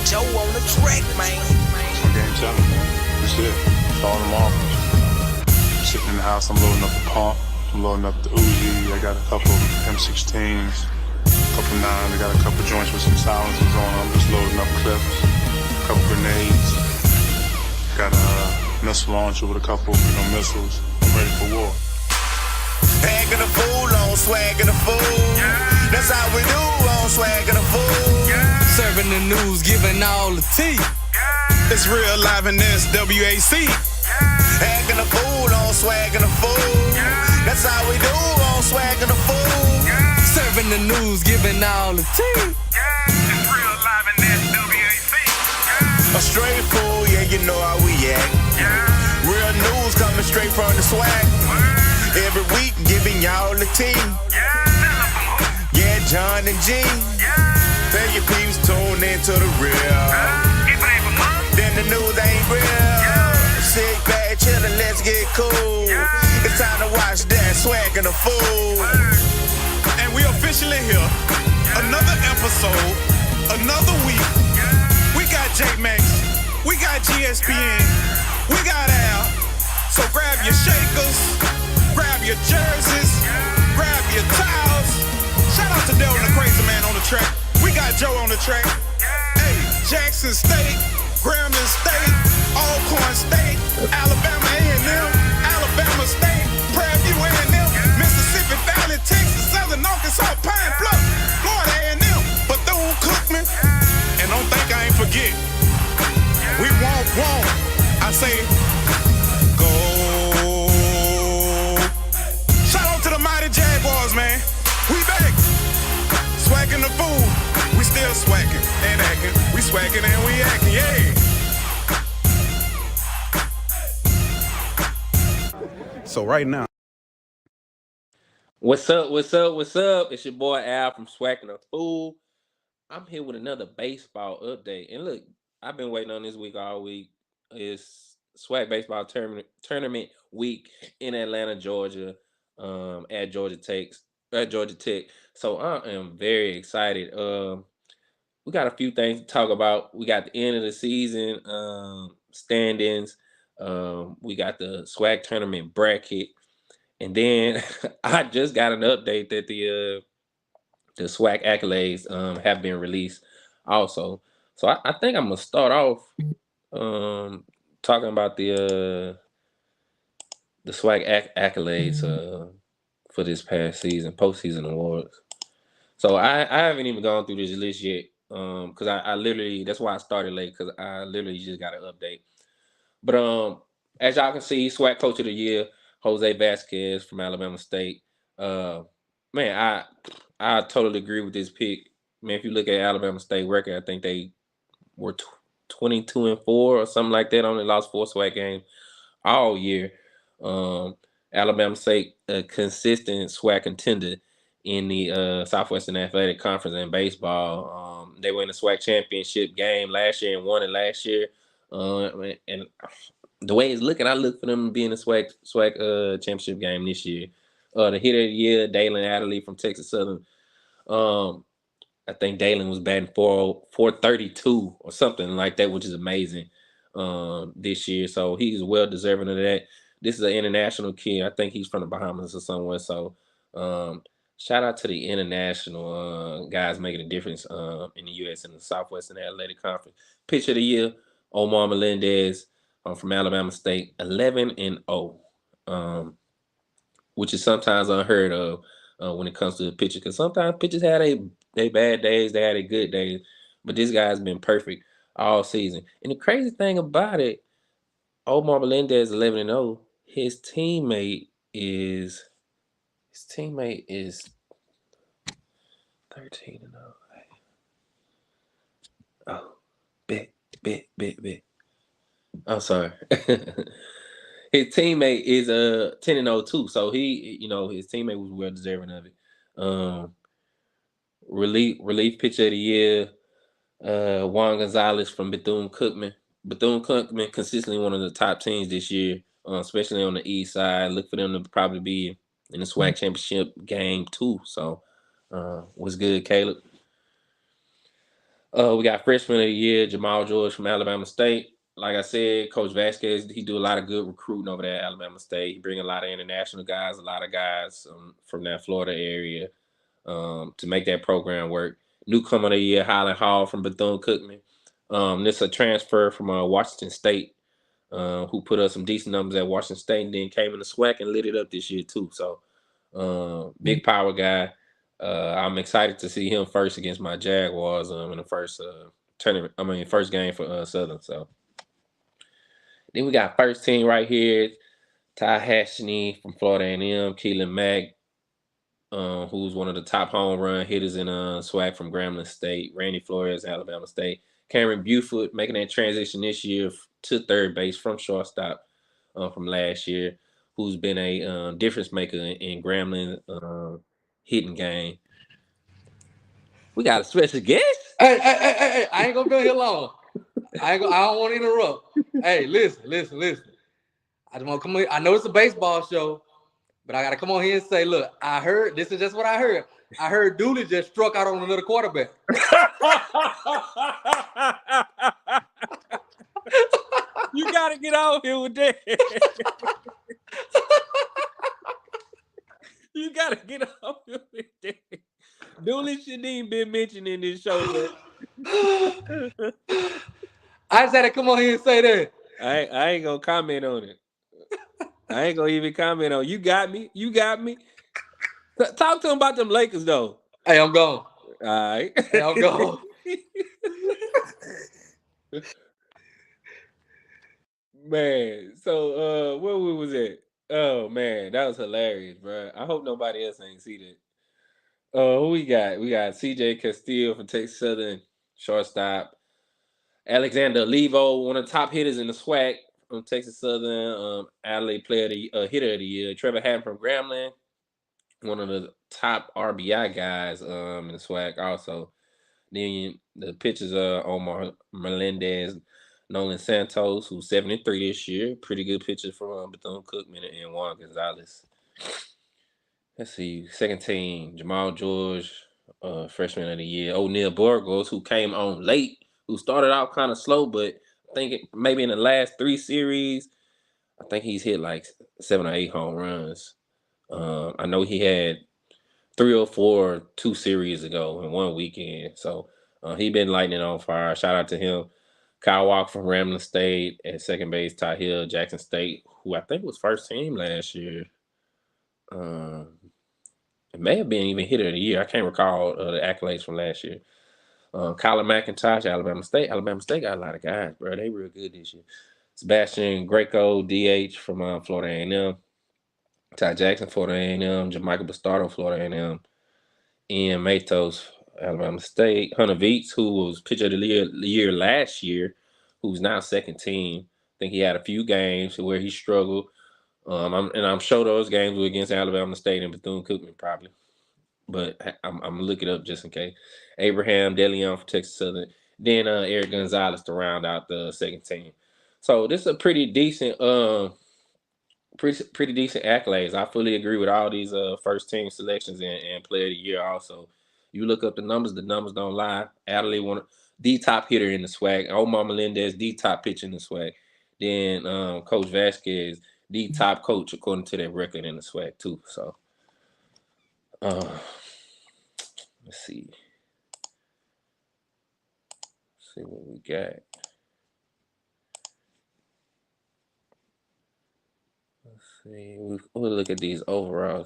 Joe on the track, man. I'm game telling, man. That's it. It's all tomorrow. I'm sitting in the house, I'm loading up the pump, I'm loading up the Uzi, I got a couple M16s, a couple 9s, I got a couple joints with some silencers on, I'm just loading up clips, a couple grenades, got a missile launcher with a couple, missiles. I'm ready for war. Acting a fool on Swac'N the fool. That's how we do on Swac'N the fool. Serving the news, giving all the tea. It's real live in this WAC. Acting a fool on Swac'N the fool. That's how we do on Swac'N the fool. Serving the news, giving all the tea. It's real live in this WAC. A straight fool, yeah, you know how we act. Real news coming straight from the swag. Every week giving y'all the tea. Yeah, John and G. Tell your peeps tune into the real. Then the news ain't real. Sit back, chillin', let's get cool. It's time to watch that Swac'N the fool. And we officially here. Another episode, another week. We got J-Max, we got GSPN, we got Al. So grab your shakers, grab your jerseys, grab your towels. Shout out to Dylan the Crazy Man on the track. We got Joe on the track. Hey, Jackson State, Grambling State, Alcorn State, Alabama A&M, Alabama State, Prairie View A&M, Mississippi Valley, Texas, Southern Arkansas, Pine Bluff, Florida A&M, Bethune-Cookman, and don't think I ain't forget. We won't. I say, go. Shout out to the mighty Jaguars, man. We back. Swac'N the fool. We still swacking and acting. We swacking and we acting, yeah. So right now. What's up? It's your boy Al from Swac'N the Fool. I'm here with another baseball update. And look, I've been waiting on this week all week. It's SWAC baseball tournament week in Atlanta, Georgia, at Georgia Tech. So I am very excited. We got a few things to talk about. We got the end of the season standings. We got the SWAC tournament bracket. And then I just got an update that the SWAC accolades have been released also. So I think I'm gonna start off talking about the SWAC accolades for this past season, postseason awards. So I haven't even gone through this list yet because I literally, that's why I started late, because I literally just got an update. But as y'all can see, SWAC Coach of the Year, Jose Vasquez from Alabama State. Man, I totally agree with this pick. Man, if you look at Alabama State record, I think they were 22-4 or something like that. Only lost 4 SWAC games all year. Alabama State, a consistent SWAC contender in the Southwestern Athletic Conference in baseball. They were in the SWAC championship game last year and won it last year. And the way it's looking, I look for them to be in the SWAC championship game this year. The hitter of the year, Dalen Adderley from Texas Southern. I think Dalen was batting 432 or something like that, which is amazing this year. So he's well deserving of that. This is an international kid. I think he's from the Bahamas or somewhere. So shout out to the international guys making a difference in the U.S. and the Southwestern Athletic Conference. Pitcher of the year, Omar Melendez from Alabama State, 11-0, which is sometimes unheard of when it comes to the pitcher, because sometimes pitchers had they bad days, they had a good days, but this guy's been perfect all season. And the crazy thing about it, Omar Melendez 11-0. His teammate is 13-0. Oh, bit. I'm sorry. His teammate is 10-0 too. So he, his teammate was well deserving of it. Relief pitcher of the year, Juan Gonzalez from Bethune-Cookman. Bethune-Cookman consistently one of the top teams this year, especially on the east side. Look for them to probably be in the SWAC championship game too. So, what's good, Caleb? We got freshman of the year, Jamal George from Alabama State. Like I said, Coach Vasquez, he do a lot of good recruiting over there at Alabama State. He bring a lot of international guys, a lot of guys from that Florida area to make that program work. Newcomer of the year, Highland Hall from Bethune-Cookman. This is a transfer from Washington State, who put up some decent numbers at Washington State and then came in the SWAC and lit it up this year too. So big power guy. I'm excited to see him first against my Jaguars in the first tournament. First game for Southern. So then we got first team right here. Ty Hashney from Florida A&M, Keelan Mack, who's one of the top home run hitters in SWAC from Grambling State, Randy Flores, Alabama State, Cameron Buford making that transition this year to third base from shortstop from last year, who's been a difference maker in Grambling hitting game. We got a special guest. Hey, I ain't gonna be here long. I don't want to interrupt. Hey, listen. I just want to come in. I know it's a baseball show, but I gotta come on here and say, look, I heard this is just what I heard. I heard Dooley just struck out on another quarterback. You gotta get out here with that. You gotta get out here with that. Dooley shouldn't even been mentioned in this show. I just had to come on here and say that. I ain't gonna comment on it. I ain't gonna even comment on it. You got me. Talk to him about them Lakers though. Hey, I'm gone. All right. Hey, I'm gone. Man, so where we was at? Oh man, that was hilarious, bro. I hope nobody else ain't see that. Who we got? We got CJ Castillo from Texas Southern, shortstop. Alexander Levo, one of the top hitters in the SWAC from Texas Southern. Adelaide hitter of the year. Trevor Hatton from Grambling, one of the top RBI guys in the SWAC also. Then the pitchers are Omar Melendez, Nolan Santos, who's 73 this year. Pretty good pitcher from Bethune-Cookman, and Juan Gonzalez. Let's see. Second team, Jamal George, freshman of the year. O'Neal Burgos, who came on late, who started out kind of slow, but I think maybe in the last 3 series, I think he's hit like 7 or 8 home runs. I know he had 3 or 4 2 series ago in one weekend. So he been lighting on fire. Shout out to him. Kyle Walker from Grambling State at second base. Ty Hill, Jackson State, who I think was first team last year. It may have been even hitter of the year. I can't recall the accolades from last year. Kyler McIntosh, Alabama State. Alabama State got a lot of guys, bro. They real good this year. Sebastian Greco, DH from Florida A&M. Ty Jackson, Florida A&M. Jermichael Bastardo, Florida A&M. Ian Matos, Alabama State. Hunter Veets, who was pitcher of the year last year, who's now second team. I think he had a few games where he struggled. I'm sure those games were against Alabama State and Bethune-Cookman probably. But I'm going to look it up just in case. Abraham DeLeon for Texas Southern. Then Eric Gonzalez to round out the second team. So this is a pretty decent pretty decent accolades. I fully agree with all these first team selections and player of the year also. You look up the numbers don't lie. Adelaide, one of the top hitter in the SWAC. Omar Melendez, the top pitcher in the SWAC. Then Coach Vasquez, the top coach according to their record in the SWAC too. So let's see. Let's see what we got. Let's see. We'll look at these overall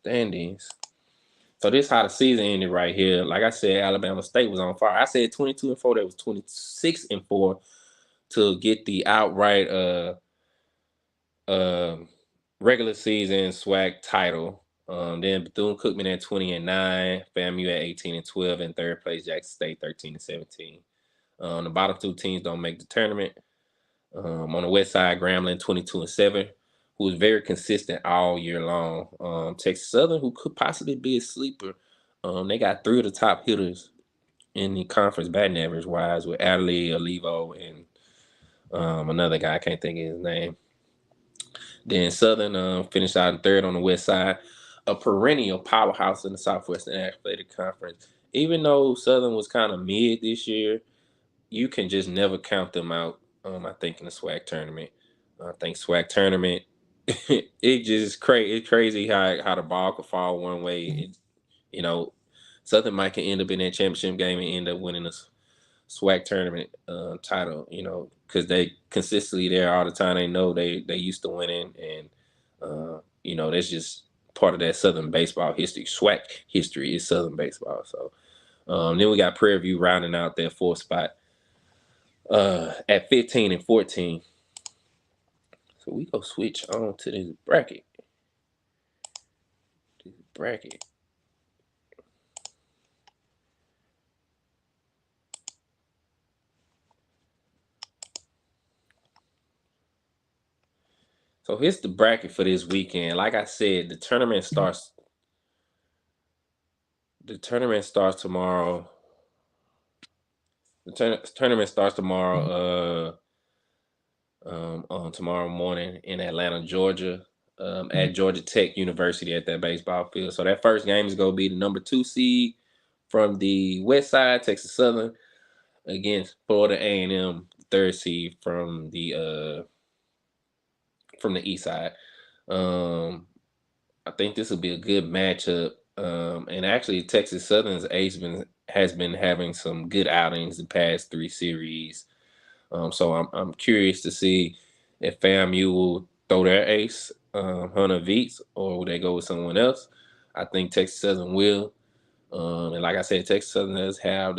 standings. So this is how the season ended right here. Like I said, Alabama State was on fire. I said 22-4. That was 26-4 to get the outright regular season SWAC title. Then Bethune-Cookman at 20-9, FAMU at 18-12, and third place Jackson State 13-17. The bottom 2 teams don't make the tournament. On the west side, Grambling 22-7, who was very consistent all year long. Texas Southern, who could possibly be a sleeper. They got 3 of the top hitters in the conference batting average wise with Adelaide, Olivo, and another guy, I can't think of his name. Then Southern finished out in third on the west side. A perennial powerhouse in the Southwestern Athletic Conference even though Southern was kind of mid this year, you can just never count them out. I think in the SWAC tournament. I think SWAC tournament, it just crazy. It's crazy how the ball could fall one way. You know, Southern might can end up in that championship game and end up winning the SWAC tournament title. You know, because they consistently there all the time. They know they used to winning, and you know that's just part of that Southern baseball history. SWAC history is Southern baseball. So then we got Prairie View rounding out their fourth spot at 15 and 14. So we go switch on to this bracket. So here's the bracket for this weekend. Like I said, the tournament starts tomorrow. The tournament starts tomorrow on tomorrow morning in Atlanta, Georgia, at Georgia Tech University at that baseball field. So that first game is going to be the number 2 seed from the west side, Texas Southern, against Florida A&M, third seed from the east side. I think this will be a good matchup. And actually, Texas Southern's ace has been having some good outings the past 3 series. So I'm curious to see if FAMU will throw their ace, Hunter Veets, or will they go with someone else? I think Texas Southern will. And like I said, Texas Southern does have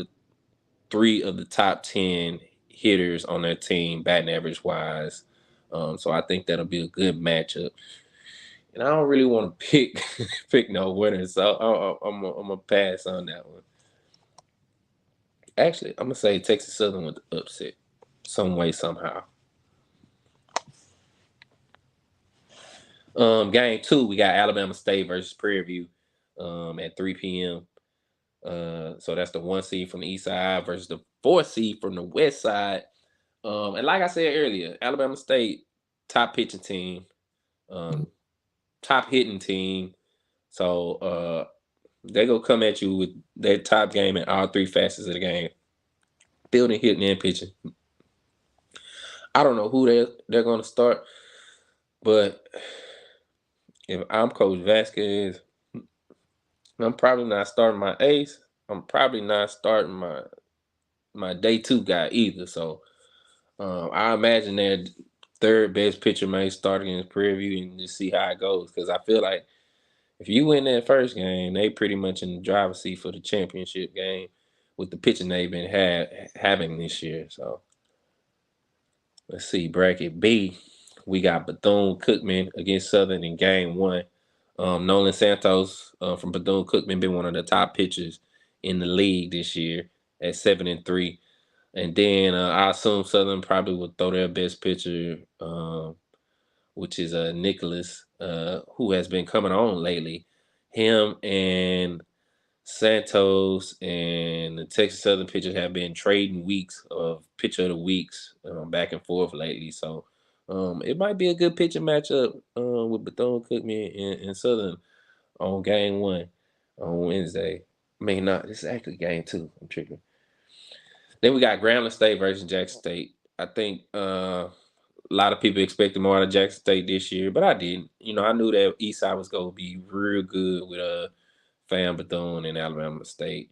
3 of the top 10 hitters on their team, batting average wise. So I think that'll be a good matchup. And I don't really want to pick no winners, so I'm gonna pass on that one. Actually, I'm gonna say Texas Southern with the upset, some way, somehow. Game 2, we got Alabama State versus Prairie View at 3 p.m. So that's the 1 seed from the east side versus the 4 seed from the west side. And like I said earlier, Alabama State, top pitching team, top hitting team. So they gonna come at you with their top game in all 3 facets of the game: fielding, hitting, and pitching. I don't know who they're gonna start, but if I'm Coach Vasquez, I'm probably not starting my ace. I'm probably not starting my day 2 guy either. So I imagine their third best pitcher may start against Prairie View and just see how it goes. Because I feel like if you win that first game, they pretty much in the driver's seat for the championship game with the pitching they've been having this year. So let's see, bracket B. We got Bethune-Cookman against Southern in game 1. Nolan Santos from Bethune-Cookman been one of the top pitchers in the league this year at 7-3. And then I assume Southern probably will throw their best pitcher, which is Nicholas, who has been coming on lately. Him and Santos and the Texas Southern pitchers have been trading weeks of pitcher of the weeks back and forth lately. So it might be a good pitching matchup with Bethune-Cookman and Southern on game 1 on Wednesday. I mean, not. This is actually game 2. I'm tripping. Then we got Grambling State versus Jackson State. I think a lot of people expected more out of Jackson State this year, but I didn't. You know, I knew that Eastside was going to be real good with Fam Bethune and Alabama State.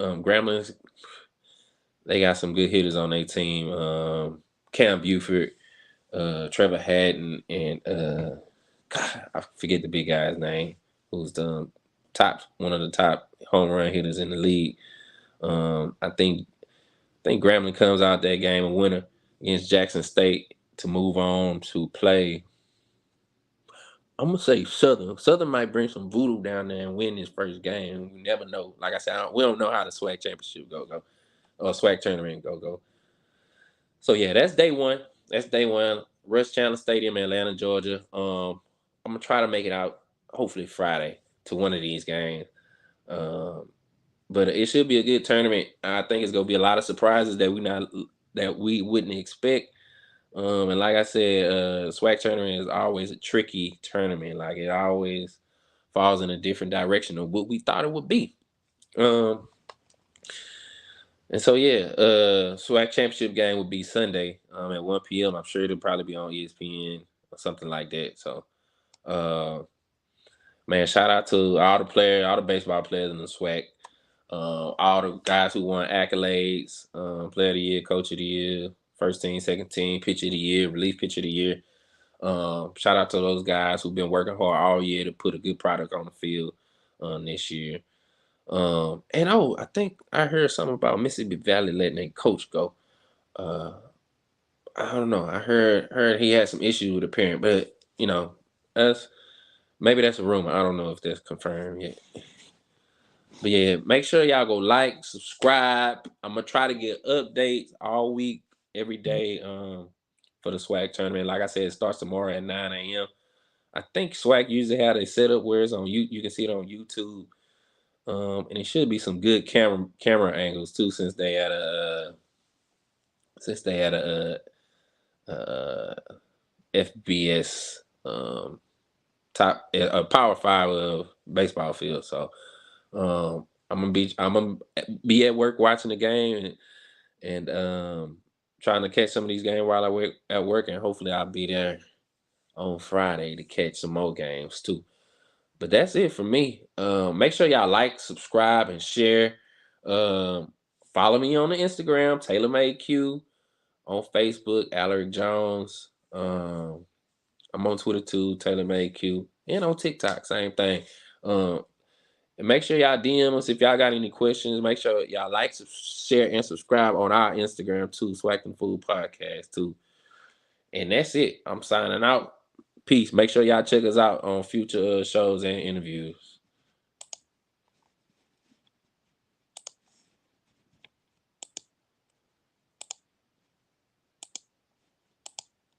Gramblings, they got some good hitters on their team. Cam Buford, Trevor Haddon, and God, I forget the big guy's name, who's one of the top home run hitters in the league. I think Grambling comes out that game a winner against Jackson State to move on to play. I'm gonna say Southern. Southern might bring some voodoo down there and win this first game. We never know. Like I said, we don't know how the SWAC championship go or SWAC tournament go. So yeah, that's day 1. Rush Chandler Stadium, Atlanta, Georgia. I'm gonna try to make it out hopefully Friday to one of these games. But it should be a good tournament. I think it's gonna be a lot of surprises that we wouldn't expect. And like I said, SWAC tournament is always a tricky tournament. Like it always falls in a different direction of what we thought it would be. And so SWAC championship game would be Sunday at 1 p.m. I'm sure it'll probably be on ESPN or something like that. So man, shout out to all the players, all the baseball players in the SWAC, all the guys who won accolades, player of the year, coach of the year, first team, second team, pitcher of the year, relief pitcher of the year. Shout out to those guys who've been working hard all year to put a good product on the field this year. I think I heard something about Mississippi Valley letting their coach go. I don't know. I heard he had some issues with a parent, but maybe that's a rumor. I don't know if that's confirmed yet. But yeah, make sure y'all go like, subscribe. I'm gonna try to get updates all week, every day, for the SWAC tournament. Like I said, it starts tomorrow at 9 a.m. I think SWAC usually have a setup where it's on you can see it on YouTube. And it should be some good camera angles too, since they had a FBS top a Power 5 of baseball field. So I'm gonna be at work watching the game and trying to catch some of these games while I at work, and hopefully I'll be there on Friday to catch some more games too. But that's it for me. Make sure y'all like, subscribe, and share. Follow me on the Instagram, TaylorMadeQ. On Facebook, Alaric Jones. I'm on Twitter too, TaylorMadeQ. And on TikTok, same thing. And make sure y'all DM us if y'all got any questions. Make sure y'all like, share, and subscribe on our Instagram too, Swac'N Food Podcast too. And that's it. I'm signing out. Peace. Make sure y'all check us out on future shows and interviews.